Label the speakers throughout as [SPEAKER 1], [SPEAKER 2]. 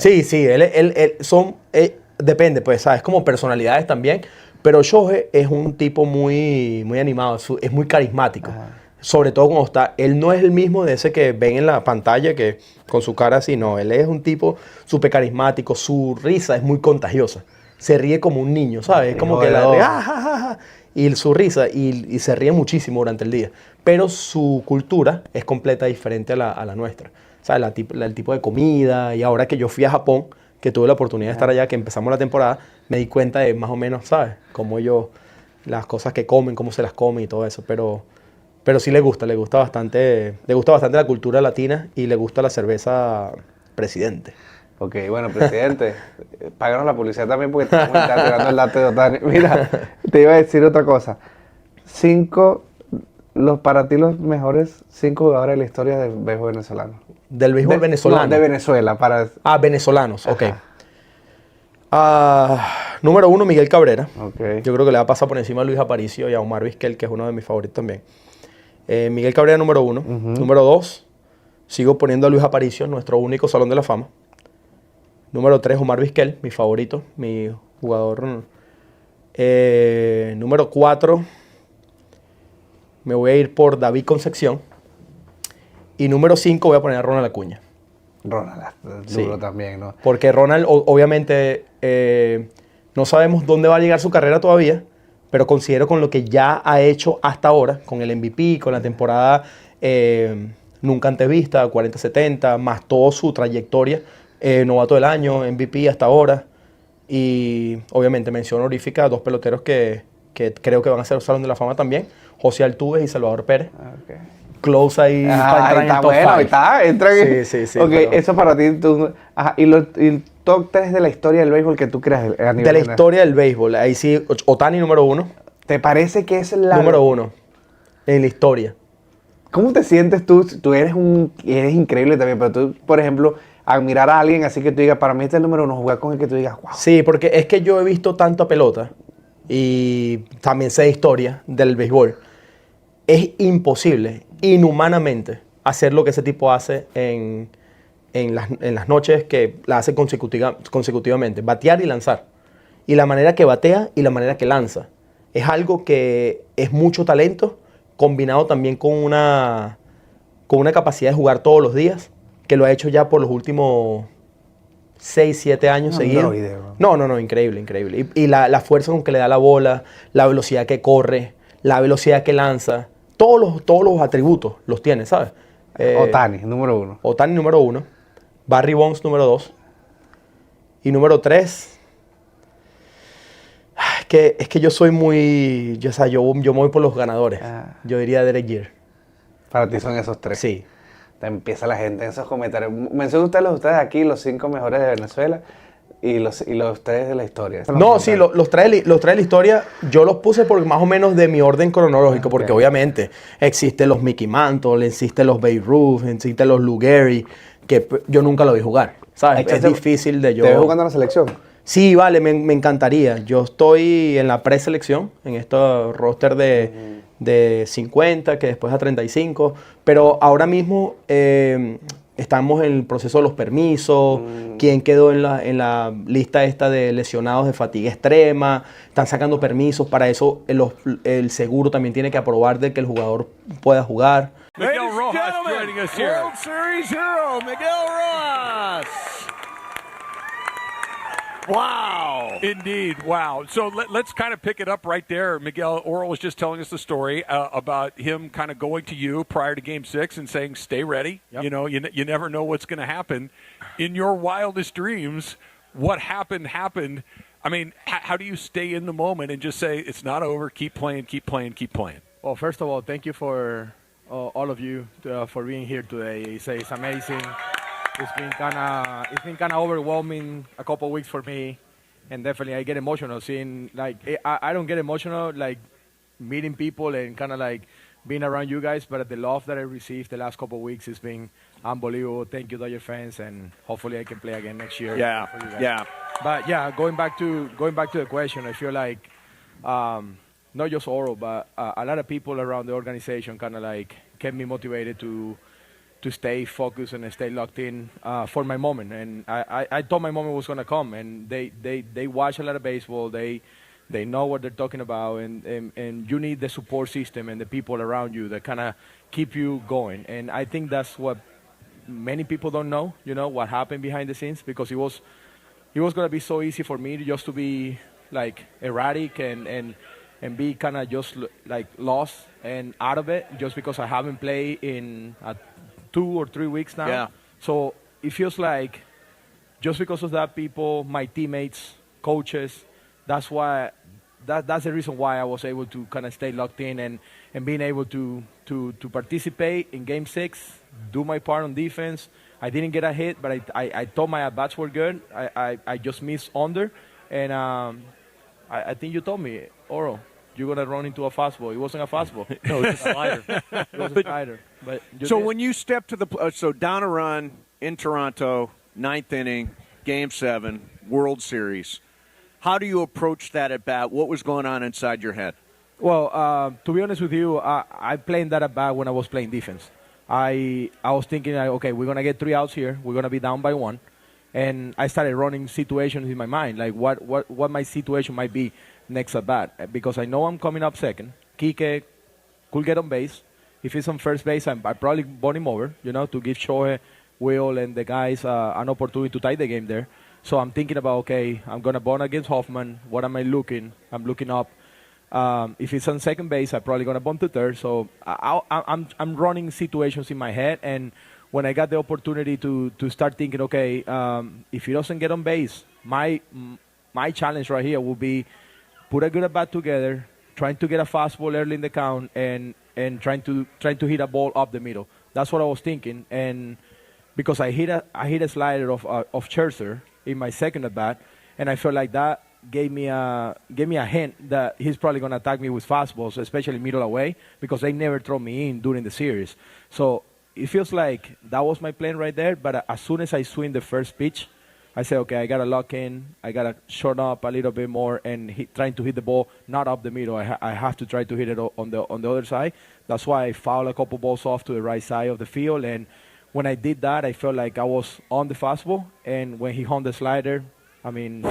[SPEAKER 1] Sí, sí, depende, pues, ¿sabes? Como personalidades también, pero Shohei es un tipo muy, muy animado, es muy carismático.
[SPEAKER 2] Ajá.
[SPEAKER 1] Sobre todo cuando está, él no es el mismo de ese que ven en la pantalla, que con su cara así, no, él es un tipo súper carismático, su risa es muy contagiosa, se ríe como un niño, ¿sabes? Es como que la ríe, ¡ah, ja, ja, ja! Y su risa, y se ríe muchísimo durante el día, pero su cultura es completa diferente a la nuestra. ¿Sabes? El tipo de comida, y ahora que yo fui a Japón, que tuve la oportunidad de estar allá, que empezamos la temporada, me di cuenta de más o menos, ¿sabes? Cómo ellos, las cosas que comen, cómo se las comen y todo eso, pero sí le gusta bastante la cultura latina y le gusta la cerveza Presidente.
[SPEAKER 2] Ok, bueno, presidente, páganos la publicidad también porque te estamos tirando el dato de Otani. Mira, te iba a decir otra cosa. Para ti los mejores 5 jugadores de la historia del béisbol venezolano.
[SPEAKER 1] ¿Del béisbol venezolano?
[SPEAKER 2] No, de Venezuela.
[SPEAKER 1] Venezolanos, ok.
[SPEAKER 2] Ajá.
[SPEAKER 1] Número 1, Miguel Cabrera.
[SPEAKER 2] Okay.
[SPEAKER 1] Yo creo que le va a pasar por encima a Luis Aparicio y a Omar Vizquel, que es uno de mis favoritos también. Miguel Cabrera, número 1. Número 2, sigo poniendo a Luis Aparicio, nuestro único Salón de la Fama. Número 3, Omar Vizquel, mi favorito, mi jugador. Número 4, me voy a ir por David Concepción. Y número 5 voy a poner a Ronald Acuña.
[SPEAKER 2] Ronald, duro sí. También, ¿no?
[SPEAKER 1] Porque Ronald, obviamente, no sabemos dónde va a llegar su carrera todavía, pero considero con lo que ya ha hecho hasta ahora, con el MVP, con la temporada nunca antes vista, 40-70, más toda su trayectoria, novato del año, MVP hasta ahora, y obviamente mención honorífica a 2 peloteros que creo que van a ser Salón de la Fama también, José Altuve y Salvador Pérez.
[SPEAKER 2] Okay.
[SPEAKER 1] Close ahí para entrar en el top 5.
[SPEAKER 2] Entra en...
[SPEAKER 1] Sí.
[SPEAKER 2] Ok, pero... eso para ti. Y el top 3 de la historia del béisbol que tú creas a nivel
[SPEAKER 1] de la general. Historia del béisbol. Ahí sí, Otani número 1.
[SPEAKER 2] ¿Te parece que es la...
[SPEAKER 1] Número 1 en la historia.
[SPEAKER 2] ¿Cómo te sientes tú? Tú eres increíble también, pero tú, por ejemplo, admirar a alguien así que tú digas, para mí este es el número 1, jugar con el que tú digas, wow.
[SPEAKER 1] Sí, porque es que yo he visto tanta pelota y también sé de historia del béisbol. Es imposible, inhumanamente, hacer lo que ese tipo hace en las noches que la hace consecutivamente. Batear y lanzar. Y la manera que batea y la manera que lanza. Es algo que es mucho talento, combinado también con una capacidad de jugar todos los días, que lo ha hecho ya por los últimos 6, 7 años seguidos. No, increíble. Y la fuerza con que le da la bola, la velocidad que corre, la velocidad que lanza. Todos los atributos los tiene, ¿sabes?
[SPEAKER 2] Otani, número 1.
[SPEAKER 1] Otani, número 1. Barry Bonds, número 2. Y número 3. Es que yo soy muy... yo me voy por los ganadores. Yo diría Derek Jeter.
[SPEAKER 2] Para ti son esos 3.
[SPEAKER 1] Sí.
[SPEAKER 2] Te empieza la gente en esos comentarios. Mencionen ustedes aquí, los 5 mejores de Venezuela. Y los 3 de la historia.
[SPEAKER 1] No, sí, los 3 de la historia yo los puse por más o menos de mi orden cronológico, porque obviamente existen los Mickey Mantle, existen los Babe Ruth, existen los Lou Gehrig, que yo nunca lo vi jugar, ¿sabes? Es difícil de yo...
[SPEAKER 2] ¿Te ves jugando en la selección?
[SPEAKER 1] Sí, vale, me encantaría. Yo estoy en la preselección, en este roster de 50, que después a 35, pero ahora mismo... estamos en el proceso de los permisos, quién quedó en la lista esta de lesionados de fatiga extrema, están sacando permisos, para eso el seguro también tiene que aprobar de que el jugador pueda jugar.
[SPEAKER 3] Miguel Rojas joining us here. World Series hero, Miguel Rojas. Wow. Indeed, wow. So let's kind of pick it up right there. Miguel, Oral was just telling us the story about him kind of going to you prior to Game 6 and saying, stay ready. Yep. You know, you never know what's going to happen. In your wildest dreams, what happened. I mean, how do you stay in the moment and just say, it's not over, keep playing?
[SPEAKER 4] Well, first of all, thank you for all of you for being here today. It's amazing. It's been kind of overwhelming a couple of weeks for me, and definitely I get emotional seeing, like, I don't get emotional like meeting people and kind of like being around you guys, but the love that I received the last couple of weeks has been unbelievable. Thank you, Dodger fans, and hopefully I can play again next year.
[SPEAKER 3] Yeah.
[SPEAKER 4] But yeah, going back to the question, I feel like not just Oral, but a lot of people around the organization kind of like kept me motivated to stay focused and stay locked in for my moment. And I thought my moment was going to come. And they watch a lot of baseball. They know what they're talking about. And you need the support system and the people around you that kind of keep you going. And I think that's what many people don't know, what happened behind the scenes, because it was going to be so easy for me just to be like erratic and be kind of just like lost and out of it just because I haven't played in 2 or 3 weeks now.
[SPEAKER 5] Yeah.
[SPEAKER 4] So it feels like just because of that, people, my teammates, coaches, that's the reason why I was able to kind of stay locked in and being able to participate in Game 6, do my part on defense. I didn't get a hit, but I thought my at-bats were good. I just missed under. And I think you told me, Oro, you're going to run into a fastball. It wasn't a fastball.
[SPEAKER 5] No, it's a slider.
[SPEAKER 4] It was a slider. But
[SPEAKER 5] So when you step to so down a run in Toronto, 9th inning, Game 7, World Series, how do you approach that at bat? What was going on inside your head?
[SPEAKER 4] Well, to be honest with you, I played that at bat when I was playing defense. I was thinking, okay, we're going to get 3 outs here. We're going to be down by 1. And I started running situations in my mind, like what my situation might be next at bat. Because I know I'm coming up second. Kike could get on base. If he's on first base, I probably bought him over, to give Shohei, Will, and the guys an opportunity to tie the game there. So I'm thinking about, okay, I'm going to bunt against Hoffman. What am I looking? I'm looking up. If it's on second base, I'm probably going to bunt to third. So I'm running situations in my head. And when I got the opportunity to start thinking, okay, if he doesn't get on base, my challenge right here will be put a good at-bat together, trying to get a fastball early in the count, and trying to hit a ball up the middle. That's what I was thinking. And because I hit a slider of Scherzer in my second at-bat, and I felt like that gave me a hint that he's probably going to attack me with fastballs, especially middle away, because they never throw me in during the series. So it feels like that was my plan right there. But as soon as I swing the first pitch, I said, okay, I got to lock in. I got to shorten up a little bit more and trying to hit the ball not up the middle. I have to try to hit it on the other side. That's why I fouled a couple balls off to the right side of the field. And when I did that, I felt like I was on the fastball. And when he hung the slider, I mean,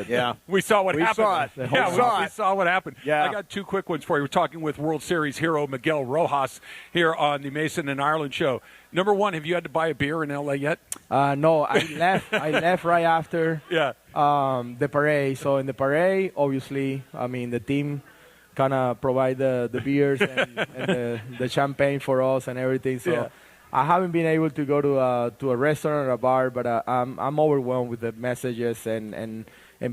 [SPEAKER 5] yeah,
[SPEAKER 3] we saw what happened. We saw what happened.
[SPEAKER 5] Yeah.
[SPEAKER 3] I got 2 quick ones for you. We're talking with World Series hero Miguel Rojas here on the Mason and Ireland show. Number 1, have you had to buy a beer in LA yet?
[SPEAKER 4] No, I left. I left right after the parade. So in the parade, obviously, I mean, the team kind of provide the beers and the champagne for us and everything. So. Yeah. I haven't been able to go to a restaurant or a bar, but I'm overwhelmed with the messages and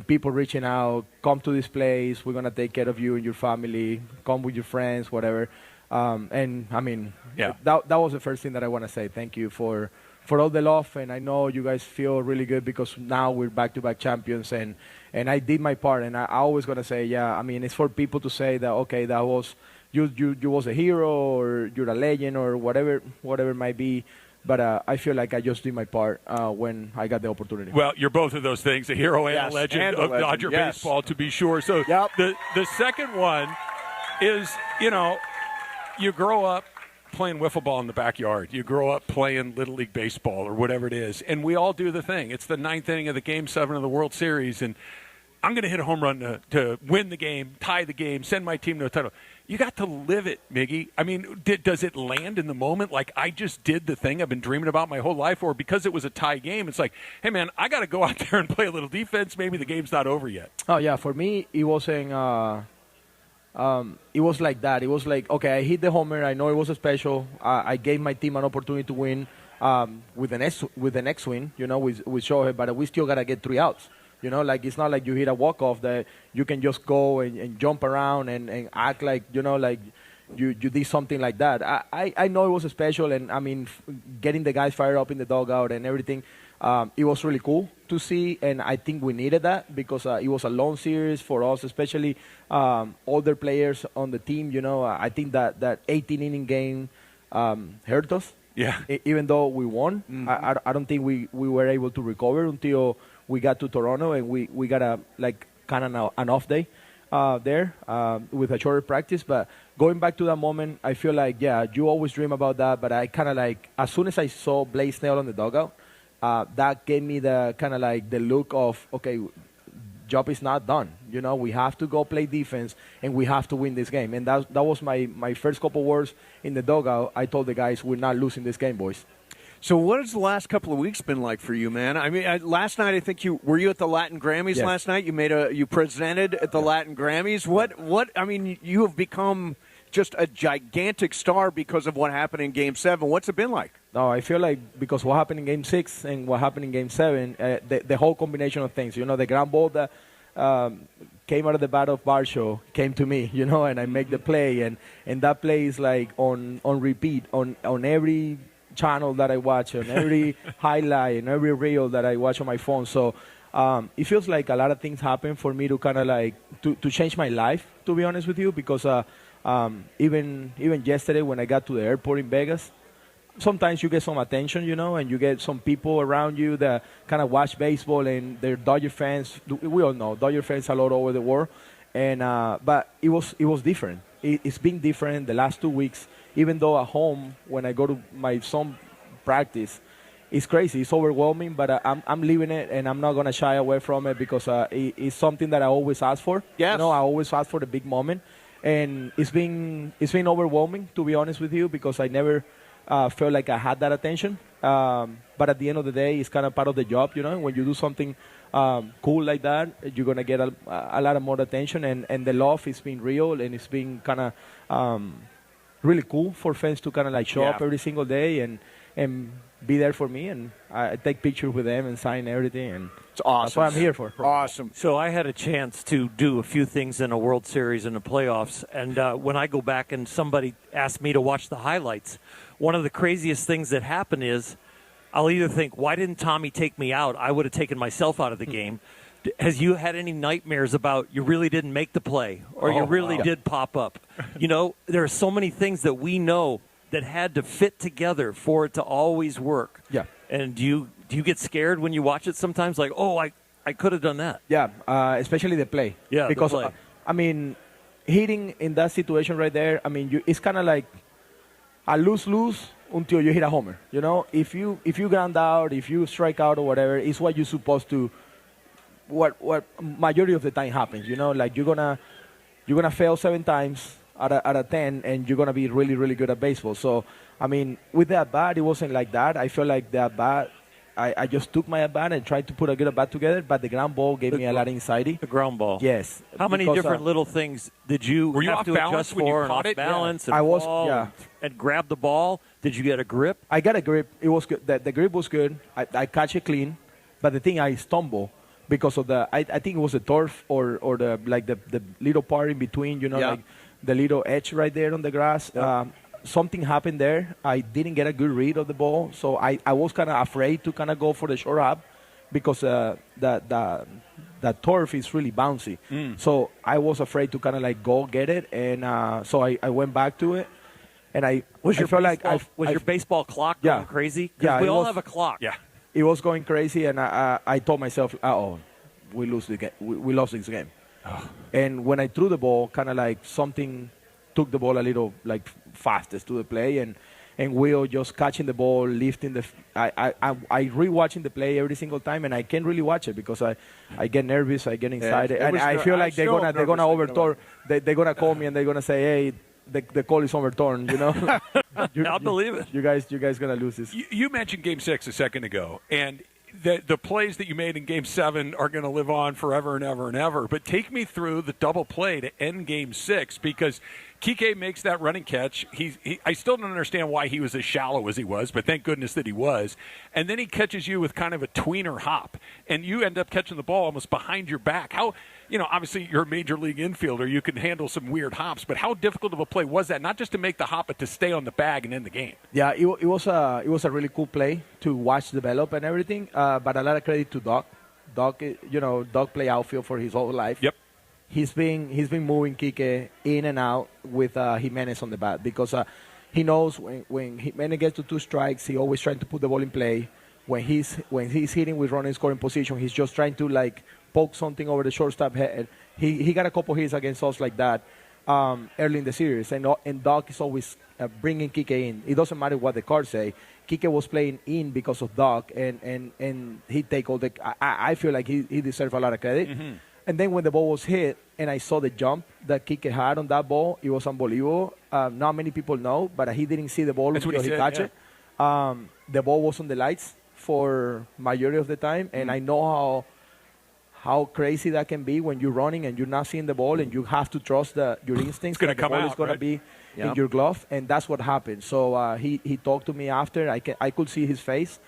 [SPEAKER 4] people reaching out. Come to this place. We're gonna take care of you and your family. Come with your friends, whatever. And I mean, that was the first thing that I want to say. Thank you for all the love, and I know you guys feel really good because now we're back-to-back champions, and I did my part. And I always gonna say, I mean, it's for people to say that okay, that was. You was a hero or you're a legend or whatever it might be. But I feel like I just did my part when I got the opportunity.
[SPEAKER 3] Well, you're both of those things, a hero and a legend of Dodger baseball, to be sure. So the second one is, you grow up playing wiffle ball in the backyard. You grow up playing Little League baseball or whatever it is. And we all do the thing. It's the 9th inning of the Game 7 of the World Series, and I'm going to hit a home run to win the game, tie the game, send my team to a title. You got to live it, Miggy. I mean, does it land in the moment like I just did the thing I've been dreaming about my whole life? Or because it was a tie game, it's like, hey, man, I got to go out there and play a little defense. Maybe the game's not over yet.
[SPEAKER 4] Oh, yeah. For me, it wasn't it was like that. It was like, okay, I hit the homer. I know it was a special. I gave my team an opportunity to win with the next win, with Shohei, but we still got to get 3 outs. Like it's not like you hit a walk-off that you can just go and jump around and act like, like you did something like that. I know it was a special, and, I mean, getting the guys fired up in the dugout and everything, it was really cool to see, and I think we needed that because it was a long series for us, especially older players on the team. I think that 18-inning game hurt us.
[SPEAKER 3] Yeah.
[SPEAKER 4] Even though we won, I don't think we were able to recover until we got to Toronto and we got a kind of an off day. there with a shorter practice. But going back to that moment, I feel like, yeah, you always dream about that. But I kind of like, as soon as I saw Blaze Snell on the dugout, that gave me the kind of like the look of, okay, job is not done. You know, we have to go play defense and we have to win this game. And that was my first couple words in the dugout. I told the guys, we're not losing this game, boys.
[SPEAKER 5] So what has the last couple of weeks been like for you, man? I mean, last night I think you at the Latin Grammys last night. You presented at the Latin Grammys. What? I mean, you have become just a gigantic star because of what happened in Game 7. What's it been like?
[SPEAKER 4] No, I feel like because what happened in Game 6 and what happened in Game 7, the whole combination of things. You know, the ground ball that came out of the bat of Barshow came to me. You know, and I make the play, and that play is like on repeat on every channel that I watch, on every highlight, and every reel that I watch on my phone. So it feels like a lot of things happen for me to kind of like to change my life, to be honest with you, because even yesterday when I got to the airport in Vegas, sometimes you get some attention, you know, and you get some people around you that kind of watch baseball, and they're Dodger fans. We all know Dodger fans a lot over the world, and but it was different. It's been different the last 2 weeks. Even though at home, when I go to my son practice, it's crazy. It's overwhelming, but I'm living it, and I'm not going to shy away from it because it's something that I always ask for.
[SPEAKER 5] Yes.
[SPEAKER 4] You know, I always ask for the big moment. And it's been overwhelming, to be honest with you, because I never felt like I had that attention. But at the end of the day, it's kind of part of the job, you know. When you do something cool like that, you're going to get a lot of more attention. And the love has been real, and it's been kind of really cool for fans to kind of like show up every single day and be there for me, and I take pictures with them and sign everything, and
[SPEAKER 5] it's awesome.
[SPEAKER 4] That's what I'm here for.
[SPEAKER 5] Awesome.
[SPEAKER 6] So I had a chance to do a few things in a World Series and the playoffs, and when I go back and somebody asks me to watch the highlights, one of the craziest things that happen is I'll either think, why didn't Tommy take me out? I would have taken myself out of the game. Has you had any nightmares about you really didn't make the play or you really did pop up? You know, there are so many things that we know that had to fit together for it to always work.
[SPEAKER 4] Yeah.
[SPEAKER 6] And do you get scared when you watch it sometimes? Like, oh, I could have done that.
[SPEAKER 4] Yeah, especially the play.
[SPEAKER 6] Yeah,
[SPEAKER 4] because
[SPEAKER 6] the play.
[SPEAKER 4] I mean, hitting in that situation right there. I mean, it's kind of like a lose until you hit a homer. You know, if you ground out, if you strike out or whatever, it's what you're supposed to. What majority of the time happens, you know, like you're gonna fail 7 times out of 10, and you're gonna be really, really good at baseball. So, I mean, with the at bat, it wasn't like that. I feel like the at bat, I just took my at bat and tried to put a good at bat together, but the ground ball gave me a lot of anxiety.
[SPEAKER 6] The ground ball.
[SPEAKER 4] Yes.
[SPEAKER 6] How many different little things did you
[SPEAKER 3] Were you
[SPEAKER 6] have
[SPEAKER 3] off
[SPEAKER 6] to
[SPEAKER 3] balance
[SPEAKER 6] adjust
[SPEAKER 3] when you
[SPEAKER 6] for?
[SPEAKER 3] caught
[SPEAKER 6] And
[SPEAKER 3] it?
[SPEAKER 6] off balance
[SPEAKER 4] Yeah.
[SPEAKER 6] and
[SPEAKER 4] I was-
[SPEAKER 6] fall
[SPEAKER 4] yeah.
[SPEAKER 6] and grab the ball. Did you get a grip?
[SPEAKER 4] I got a grip. It was good. The grip was good. I catch it clean, but the thing I stumble because of I think it was the turf or the little part in between, you know, like the little edge right there on the grass.
[SPEAKER 6] Yeah.
[SPEAKER 4] Something happened there. I didn't get a good read of the ball, so I was kind of afraid to kind of go for the short hop because the turf is really bouncy. So I was afraid to kind of like go get it, and so I went back to it. And
[SPEAKER 6] Was your baseball clock
[SPEAKER 4] Yeah.
[SPEAKER 6] going crazy? 'Cause
[SPEAKER 4] Yeah,
[SPEAKER 6] we
[SPEAKER 4] it
[SPEAKER 6] all
[SPEAKER 4] was-
[SPEAKER 6] have a clock.
[SPEAKER 3] Yeah.
[SPEAKER 4] it was going crazy, and I told myself, we lose the game. We lost this game. And when I threw the ball, kind of like something took the ball a little like fastest to the play, and Will just catching the ball, lifting the. I rewatching the play every single time, and I can't really watch it because I get nervous, I get excited,
[SPEAKER 5] it
[SPEAKER 4] and
[SPEAKER 5] was
[SPEAKER 4] I feel like they're
[SPEAKER 5] still
[SPEAKER 4] gonna
[SPEAKER 5] nervous thinking
[SPEAKER 4] overturn. They're gonna call me and they're gonna say, hey, the call is overturned. You know.
[SPEAKER 6] I'll believe it.
[SPEAKER 4] You guys gonna lose this.
[SPEAKER 3] You mentioned Game 6 a second ago, and the plays that you made in Game 7 are going to live on forever and ever and ever. But take me through the double play to end Game 6, because Kike makes that running catch. I still don't understand why he was as shallow as he was, but thank goodness that he was. And then he catches you with kind of a tweener hop, and you end up catching the ball almost behind your back. How, obviously you're a major league infielder. You can handle some weird hops, but how difficult of a play was that? Not just to make the hop, but to stay on the bag and end the game.
[SPEAKER 4] Yeah, it was a really cool play to watch develop and everything. But a lot of credit to Doc. Doc play outfield for his whole life.
[SPEAKER 3] Yep.
[SPEAKER 4] He's been moving Kike in and out with Jimenez on the bat because he knows when Jimenez gets to 2 strikes, he always trying to put the ball in play. when he's hitting with running scoring position, he's just trying to like poke something over the shortstop head. He got a couple hits against us like that early in the series, and Doc is always bringing Kike in. It doesn't matter what the cards say. Kike was playing in because of Doc, and he take all the. I feel like he deserves a lot of credit. Mm-hmm. And then when the ball was hit, and I saw the jump that Kike had on that ball, it was unbelievable. Not many people know, but he didn't see the ball until he catch it. The ball was on the lights for majority of the time, and I know how crazy that can be when you're running and you're not seeing the ball, and you have to trust your instincts that the ball is going to be in your glove, and that's what happened. So he talked to me after. I could see his face,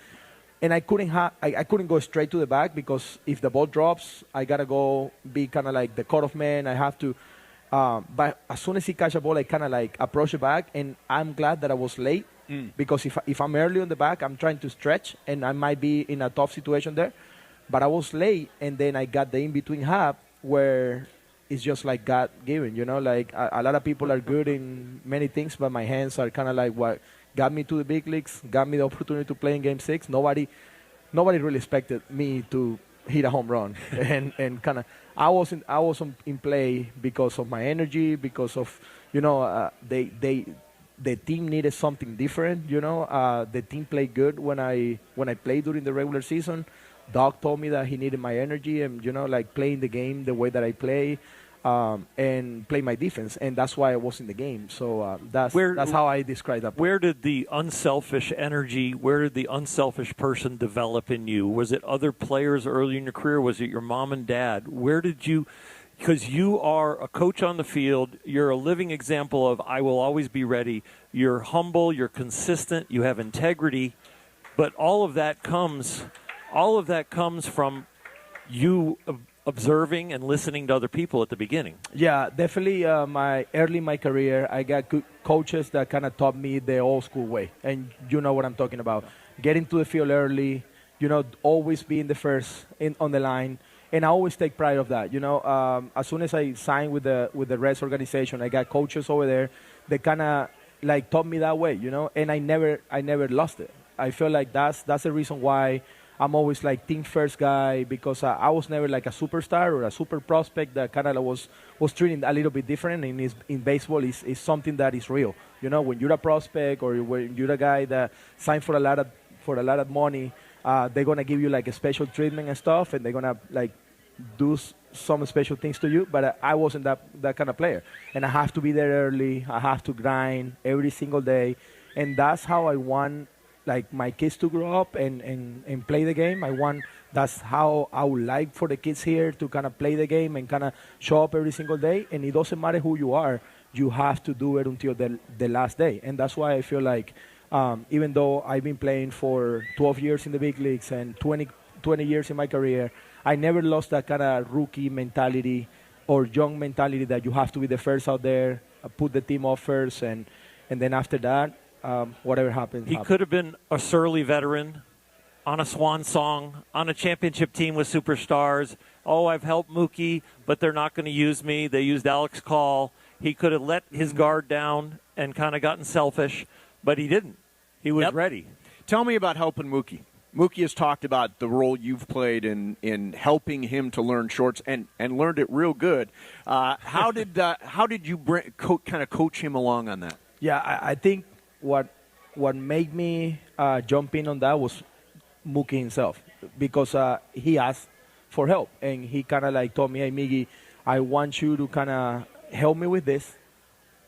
[SPEAKER 4] and I couldn't go straight to the back because if the ball drops, I gotta go be kind of like the cutoff man. I have to. But as soon as he catch a ball, I kind of like approach the back, and I'm glad that I was late because if I'm early on the back, I'm trying to stretch, and I might be in a tough situation there. But I was late, and then I got the in-between hop where it's just like God given, you know? Like a lot of people are good in many things, but my hands are kind of like what got me to the big leagues, got me the opportunity to play in Game 6. Nobody really expected me to hit a home run. and kind of I wasn't in play because of my energy, because of, you know, the team needed something different, you know? The team played good when I played during the regular season. Doc told me that he needed my energy and, you know, like playing the game the way that I play and play my defense. And that's why I was in the game. So that's how I describe that.
[SPEAKER 6] Where did the unselfish energy, where did the unselfish person develop in you? Was it other players early in your career? Was it your mom and dad? Where did you, because you are a coach on the field, you're a living example of I will always be ready. You're humble, you're consistent, you have integrity, but all of that comes from you observing and listening to other people at the beginning.
[SPEAKER 4] Yeah, definitely. Early in my career, I got good coaches that kind of taught me the old school way, and you know what I'm talking about. Getting to the field early, you know, always being the first on the line, and I always take pride of that. You know, as soon as I signed with the Reds organization, I got coaches over there that kind of like taught me that way. You know, and I never lost it. I feel like that's the reason why I'm always like team first guy, because I was never like a superstar or a super prospect that kind of was treated a little bit different. And in baseball is something that is real. You know, when you're a prospect or when you're a guy that signed for a lot of money, they're gonna give you like a special treatment and stuff, and they're gonna like do some special things to you. But I wasn't that kind of player, and I have to be there early. I have to grind every single day, and that's how I want like my kids to grow up and play the game. That's how I would like for the kids here to kind of play the game and kind of show up every single day. And it doesn't matter who you are, you have to do it until the last day. And that's why I feel like even though I've been playing for 12 years in the big leagues and 20 years in my career, I never lost that kind of rookie mentality or young mentality that you have to be the first out there, put the team off first, and then after that, whatever happens.
[SPEAKER 6] He could have been a surly veteran on a swan song, on a championship team with superstars. Oh, I've helped Mookie, but they're not going to use me. They used Alex Call. He could have let his guard down and kind of gotten selfish, but he didn't. He was ready.
[SPEAKER 5] Tell me about helping Mookie. Mookie has talked about the role you've played in helping him to learn shorts and learned it real good. How did you kind of coach him along on that?
[SPEAKER 4] Yeah, I think what made me jump in on that was Mookie himself, because he asked for help, and he kind of like told me, hey, Miggy, I want you to kind of help me with this.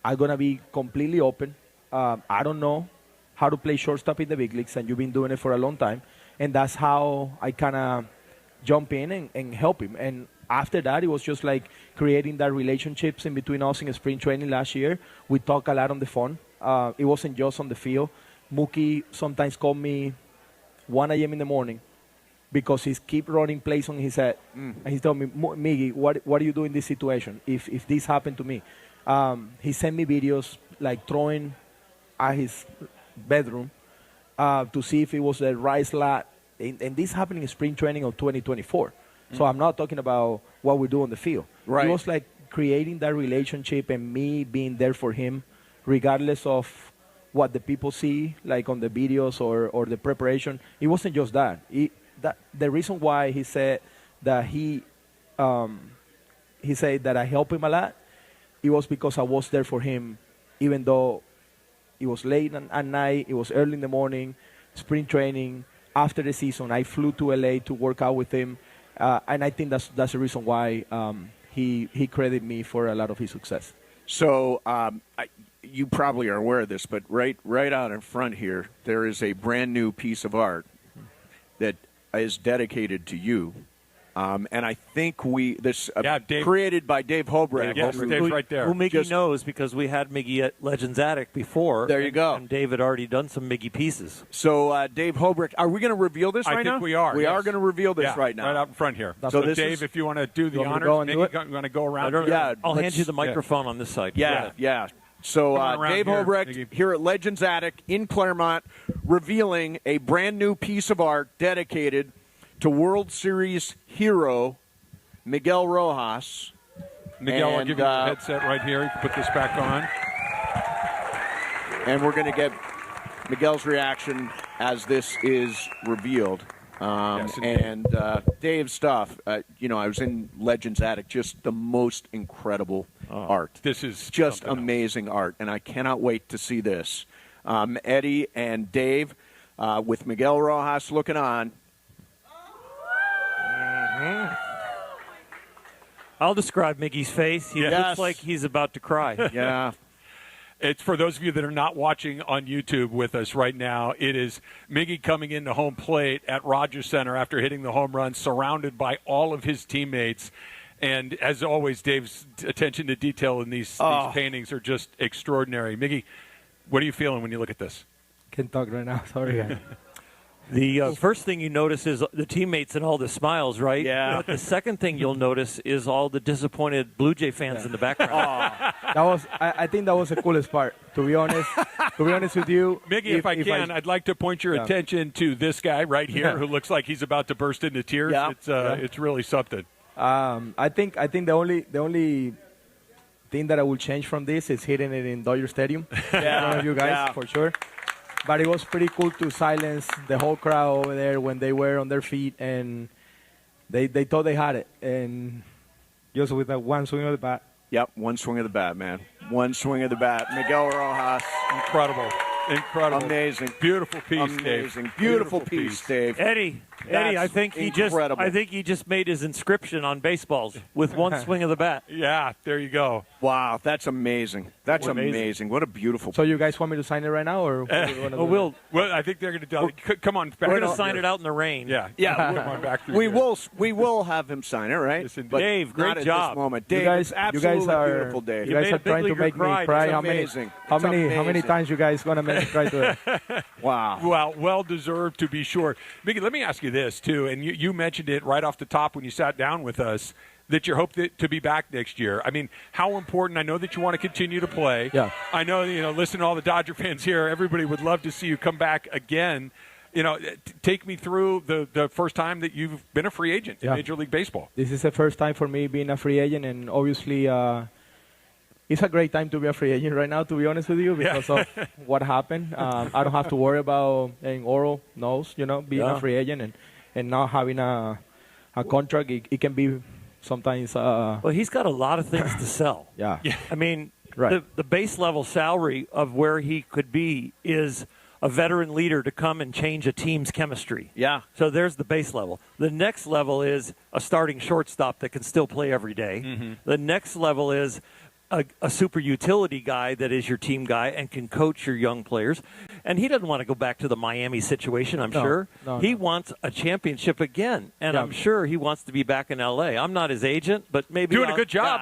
[SPEAKER 4] I'm going to be completely open. I don't know how to play shortstop in the big leagues, and you've been doing it for a long time. And that's how I kind of jump in and help him. And after that, it was just like creating that relationships in between us in spring training last year. We talk a lot on the phone. It wasn't just on the field. Mookie sometimes called me 1 a.m. in the morning because he's keep running plays on his head. And he told me, Miggy, what do you do in this situation if this happened to me? He sent me videos like throwing at his bedroom to see if it was the right slot. And this happened in spring training of 2024. So I'm not talking about what we do on the field.
[SPEAKER 5] Right.
[SPEAKER 4] It was like creating that relationship and me being there for him regardless of what the people see, like on the videos or the preparation. It wasn't just that. The reason why he said that he said that I helped him a lot, it was because I was there for him, even though it was late at night, it was early in the morning, spring training. After the season, I flew to LA to work out with him, and I think that's the reason why he credited me for a lot of his success.
[SPEAKER 5] So you probably are aware of this, but right out in front here, there is a brand new piece of art that is dedicated to you. And I think created by Dave Hobrecht.
[SPEAKER 3] Yes, Dave's right there.
[SPEAKER 6] Who Miggy knows because we had Miggy at Legends Attic before.
[SPEAKER 5] There you go.
[SPEAKER 6] And Dave had already done some Miggy pieces.
[SPEAKER 5] So Dave Hobrecht, are we going to reveal this right now?
[SPEAKER 3] I think we are.
[SPEAKER 5] We are going to reveal this
[SPEAKER 3] Yeah,
[SPEAKER 5] right now.
[SPEAKER 3] right out in front here.
[SPEAKER 5] So
[SPEAKER 3] Dave, if you want to do the
[SPEAKER 4] want me to
[SPEAKER 3] honors,
[SPEAKER 4] go and do
[SPEAKER 3] Miggy,
[SPEAKER 4] it?
[SPEAKER 3] you want to go around?
[SPEAKER 6] I'll hand you the microphone on this side.
[SPEAKER 5] Yeah. So
[SPEAKER 3] Come on around
[SPEAKER 5] Dave
[SPEAKER 3] here,
[SPEAKER 5] Hobrecht
[SPEAKER 3] Miggy.
[SPEAKER 5] here at Legends Attic in Claremont, revealing a brand new piece of art dedicated to World Series hero Miguel Rojas.
[SPEAKER 3] Miguel, I'll give you the headset right here. You can put this back on.
[SPEAKER 5] And we're going to get Miguel's reaction as this is revealed.
[SPEAKER 3] Yes,
[SPEAKER 5] and Dave's stuff, I was in Legends Attic, just the most incredible art.
[SPEAKER 3] This is
[SPEAKER 5] just
[SPEAKER 3] something
[SPEAKER 5] amazing art, and I cannot wait to see this. Eddie and Dave with Miguel Rojas looking on.
[SPEAKER 6] I'll describe Miggy's face. He looks like he's about to cry.
[SPEAKER 5] Yeah.
[SPEAKER 3] It's for those of you that are not watching on YouTube with us right now. It is Miggy coming into home plate at Rogers Center after hitting the home run, surrounded by all of his teammates. And as always, Dave's attention to detail in these paintings are just extraordinary. Miggy, what are you feeling when you look at this?
[SPEAKER 4] Can't talk right now. Sorry, guys.
[SPEAKER 6] The first thing you notice is the teammates and all the smiles, right?
[SPEAKER 5] Yeah.
[SPEAKER 6] But the second thing you'll notice is all the disappointed Blue Jay fans in the background.
[SPEAKER 4] I think that was the coolest part. To be honest with you,
[SPEAKER 3] Miggy, if I can, I'd like to point your attention to this guy right here who looks like he's about to burst into tears.
[SPEAKER 5] Yeah.
[SPEAKER 3] It's really something.
[SPEAKER 4] I think the only thing that I will change from this is hitting it in Dodger Stadium. One of you guys for sure. But it was pretty cool to silence the whole crowd over there when they were on their feet and they thought they had it. And just with that one swing of the bat.
[SPEAKER 5] Yep, one swing of the bat, man. One swing of the bat. Miguel Rojas.
[SPEAKER 3] Incredible.
[SPEAKER 5] Amazing.
[SPEAKER 3] Beautiful piece,
[SPEAKER 5] Amazing.
[SPEAKER 3] Dave.
[SPEAKER 5] Beautiful piece, Dave.
[SPEAKER 6] Eddie, I think he just made his inscription on baseballs with one swing of the bat.
[SPEAKER 3] Yeah, there you go.
[SPEAKER 5] Wow, that's amazing. That's amazing. What a beautiful.
[SPEAKER 4] So you guys want me to sign it right now, or
[SPEAKER 3] Well, I think they're going to do. Come on,
[SPEAKER 6] We're going to sign it out in the rain.
[SPEAKER 3] Yeah.
[SPEAKER 5] Yeah,
[SPEAKER 3] Come on back through
[SPEAKER 5] we
[SPEAKER 3] here.
[SPEAKER 5] will have him sign it, right?
[SPEAKER 3] Yes, indeed.
[SPEAKER 5] But
[SPEAKER 6] Dave, great
[SPEAKER 5] not at
[SPEAKER 6] job.
[SPEAKER 5] this moment. Dave,
[SPEAKER 4] You guys,
[SPEAKER 5] it's absolutely beautiful, Dave.
[SPEAKER 4] You guys
[SPEAKER 6] made
[SPEAKER 4] are
[SPEAKER 6] a big
[SPEAKER 4] trying to
[SPEAKER 6] leaguer
[SPEAKER 4] make me
[SPEAKER 6] cry.
[SPEAKER 4] cry.
[SPEAKER 5] It's
[SPEAKER 4] How
[SPEAKER 5] amazing.
[SPEAKER 4] many
[SPEAKER 5] amazing.
[SPEAKER 4] times you guys gonna make me cry today?
[SPEAKER 5] Wow.
[SPEAKER 3] Well deserved to be sure. Miggy, let me ask you this too, and you mentioned it right off the top when you sat down with us, that you hope to be back next year. I mean, how important? I know that you want to continue to play.
[SPEAKER 4] Yeah.
[SPEAKER 3] I know, listen to all the Dodger fans here. Everybody would love to see you come back again. Take me through the first time that you've been a free agent in Major League Baseball.
[SPEAKER 4] This is the first time for me being a free agent, and obviously it's a great time to be a free agent right now, to be honest with you, because of what happened. I don't have to worry about, and Oral knows, being a free agent and not having a contract. It can be sometimes.
[SPEAKER 6] Well, he's got a lot of things to sell.
[SPEAKER 4] Yeah.
[SPEAKER 6] I mean,
[SPEAKER 4] Right.
[SPEAKER 6] the base level salary of where he could be is a veteran leader to come and change a team's chemistry.
[SPEAKER 5] Yeah.
[SPEAKER 6] So there's the base level. The next level is a starting shortstop that can still play every day.
[SPEAKER 3] Mm-hmm.
[SPEAKER 6] The next level is a super utility guy that is your team guy and can coach your young players. And he doesn't want to go back to the Miami situation, I'm sure. He wants a championship again. And I'm sure he wants to be back in L.A. I'm not his agent, but maybe
[SPEAKER 3] Doing a good job.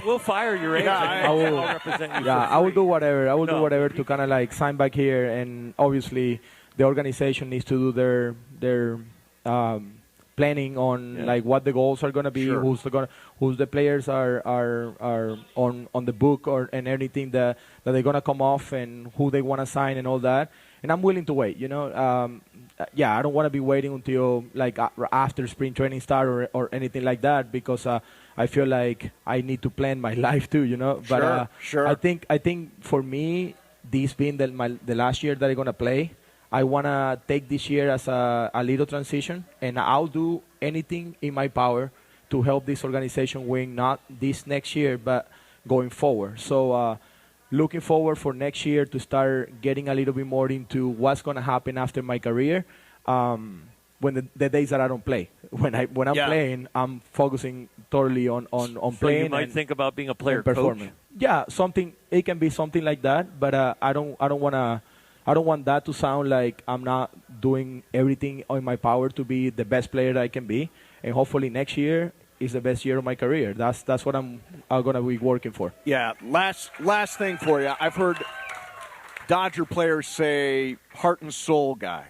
[SPEAKER 6] We'll fire your agent. I'll represent you.
[SPEAKER 4] Yeah, I will do whatever. Do whatever to kind of like sign back here, and obviously the organization needs to do their planning on like what the goals are going to be, who's the players are on the book and anything that they're going to come off and who they want to sign and all that. And I'm willing to wait. I don't want to be waiting until like after spring training start or anything like that, because I feel like I need to plan my life too. But
[SPEAKER 5] Sure.
[SPEAKER 4] I think for me, this being the last year that I'm going to play, I want to take this year as a little transition, and I'll do anything in my power to help this organization win, not this next year, but going forward. So looking forward for next year to start getting a little bit more into what's going to happen after my career when the days that I don't play. When I'm playing, I'm focusing totally on
[SPEAKER 6] So
[SPEAKER 4] playing.
[SPEAKER 6] you might think about being a player coach.
[SPEAKER 4] Performing. Yeah, it can be something like that, but I don't want that to sound like I'm not doing everything in my power to be the best player that I can be. And hopefully next year is the best year of my career. That's what I'm going to be working for.
[SPEAKER 5] Yeah, last thing for you. I've heard Dodger players say heart and soul guy.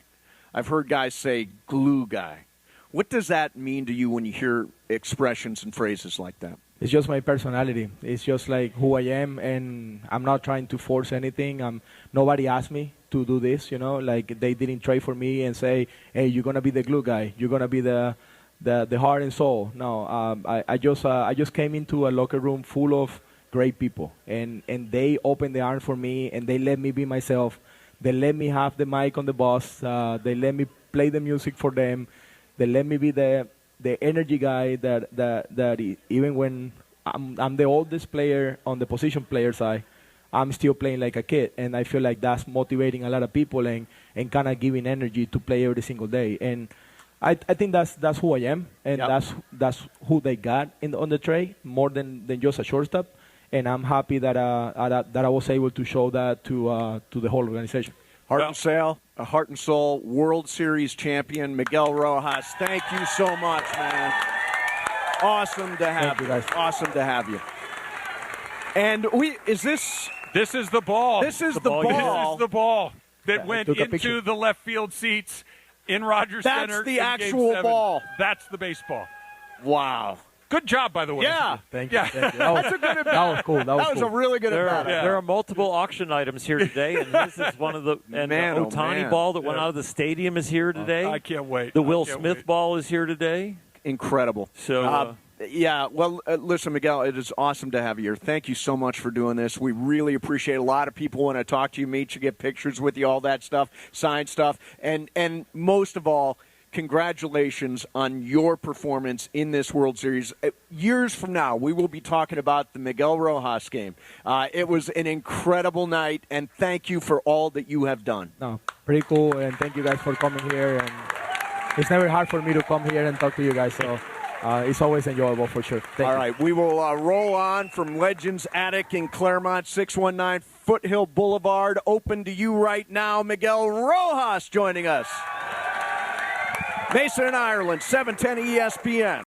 [SPEAKER 5] I've heard guys say glue guy. What does that mean to you when you hear expressions and phrases like that?
[SPEAKER 4] It's just my personality. It's just like who I am, and I'm not trying to force anything. Nobody asked me to do this, like they didn't trade for me and say, hey, you're going to be the glue guy. You're going to be the heart and soul. No, I just came into a locker room full of great people, and they opened the arms for me, and they let me be myself. They let me have the mic on the bus. They let me play the music for them. They let me be the energy guy that even when I'm the oldest player on the position player side, I'm still playing like a kid, and I feel like that's motivating a lot of people and kind of giving energy to play every single day. And I think that's who I am, and that's who they got on the trade more than just a shortstop. And I'm happy that I was able to show that to the whole organization.
[SPEAKER 5] Heart and soul, World Series champion Miguel Rojas. Thank you so much, man. Awesome to have you. Awesome to have you. And
[SPEAKER 3] This is the ball.
[SPEAKER 5] This is the ball.
[SPEAKER 3] This is the ball that went into the left field seats in Rogers Center.
[SPEAKER 5] That's the
[SPEAKER 3] in
[SPEAKER 5] actual
[SPEAKER 3] Game 7.
[SPEAKER 5] ball.
[SPEAKER 3] That's the baseball.
[SPEAKER 5] Wow.
[SPEAKER 3] Good job, by the way.
[SPEAKER 5] Yeah.
[SPEAKER 4] Thank you.
[SPEAKER 3] Yeah.
[SPEAKER 4] Thank you.
[SPEAKER 5] That's a good
[SPEAKER 4] That was cool. That was
[SPEAKER 5] a really good about it.
[SPEAKER 6] There are multiple auction items here today, and this is one of the. And
[SPEAKER 5] Man,
[SPEAKER 6] the
[SPEAKER 5] oh,
[SPEAKER 6] Ohtani
[SPEAKER 5] man.
[SPEAKER 6] ball that went out of the stadium is here today.
[SPEAKER 3] I can't wait.
[SPEAKER 6] The
[SPEAKER 3] I
[SPEAKER 6] Will
[SPEAKER 3] can't
[SPEAKER 6] Smith
[SPEAKER 3] wait.
[SPEAKER 6] ball is here today.
[SPEAKER 5] Incredible.
[SPEAKER 6] So.
[SPEAKER 5] Listen, Miguel, it is awesome to have you here. Thank you so much for doing this. We really appreciate it. A lot of people want to talk to you, meet you, get pictures with you, all that stuff, sign stuff. And most of all, congratulations on your performance in this World Series. Years from now, we will be talking about the Miguel Rojas game. It was an incredible night, and thank you for all that you have done.
[SPEAKER 4] No, pretty cool, and thank you guys for coming here. And it's never hard for me to come here and talk to you guys, so it's always enjoyable for sure. Thank you.
[SPEAKER 5] All right, we will roll on from Legends Attic in Claremont, 619 Foothill Boulevard. Open to you right now. Miguel Rojas joining us. Mason and Ireland, 710 ESPN.